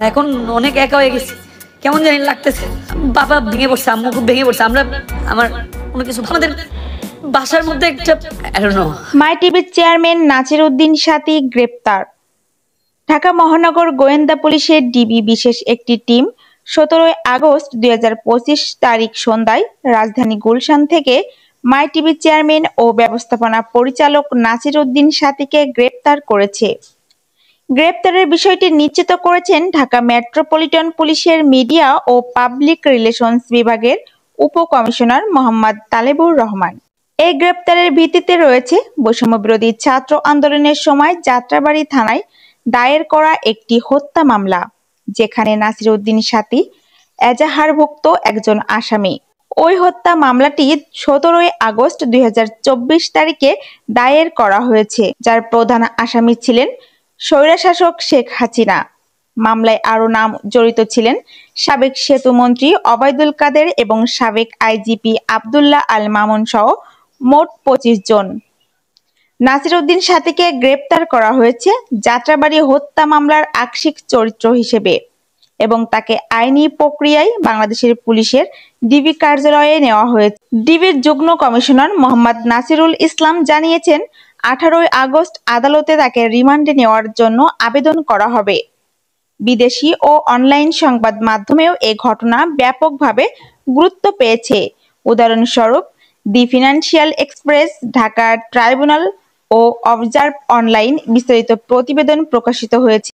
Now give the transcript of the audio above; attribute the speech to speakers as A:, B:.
A: এখন অনেক একা হয়ে গেছি, কেমন জানি লাগতেছে। বাবা ভেঙে পড়ছে, আম্মু খুব ভেঙে পড়ছে। আমার কোনো কিছু আমাদের বাসার মধ্যে একটা
B: মাই টিভির চেয়ারম্যান নাসির উদ্দিন সাথী গ্রেপ্তার। ঢাকা মহানগর গোয়েন্দা পুলিশের ডিবি বিশেষ একটি টিম 17 আগস্ট 2025 তারিখ সন্ধ্যায় রাজধানী গুলশান থেকে মাই টিভির চেয়ারম্যান ও ব্যবস্থাপনা পরিচালক নাসির উদ্দিন সাথীকে গ্রেপ্তার করেছে। গ্রেপ্তারের বিষয়টি নিশ্চিত করেছেন ঢাকা মেট্রোপলিটন পুলিশের মিডিয়া ও পাবলিক রিলেশনস বিভাগের উপকমিশনার মোহাম্মদ তালেবুর রহমান। এই গ্রেপ্তারের ভিত্তিতে রয়েছে বৈষম্যবিরোধী ছাত্র আন্দোলনের সময় যাত্রাবাড়ী থানায় দায়ের করা একটি হত্যা মামলা, যেখানে নাসির উদ্দিন সাথী এজাহারভুক্ত একজন আসামি। ওই হত্যা মামলাটি 17 আগস্ট 2024 তারিখে দায়ের করা হয়েছে, যার প্রধান আসামি ছিলেন স্বৈরশাসক শেখ হাসিনা। মামলায় আরও নাম জড়িত ছিলেন সাবেক সেতুমন্ত্রী ওবায়দুল কাদের এবং সাবেক আইজিপি আব্দুল্লাহ আল মামুন সহ মোট 25 জন। নাসির উদ্দিন সাথীকে গ্রেপ্তার করা হয়েছে যাত্রাবাড়ী হত্যা মামলার আংশিক চরিত্র হিসেবে এবং তাকে আইনি প্রক্রিয়ায় বাংলাদেশের পুলিশের ডিবি কার্যালয়ে নেওয়া হয়েছে। ডিবির যুগ্ম কমিশনার মোহাম্মদ নাসিরুল ইসলাম জানিয়েছেন, 18 আগস্ট আদালতে তাকে রিমান্ডে নেওয়ার জন্য আবেদন করা হবে। বিদেশি ও অনলাইন সংবাদ মাধ্যমেও এ ঘটনা ব্যাপকভাবে গুরুত্ব পেয়েছে। উদাহরণস্বরূপ দি ফিনান্সিয়াল এক্সপ্রেস, ঢাকা ট্রাইব্যুনাল ও অবজার্ভ অনলাইন বিস্তারিত প্রতিবেদন প্রকাশিত হয়েছে।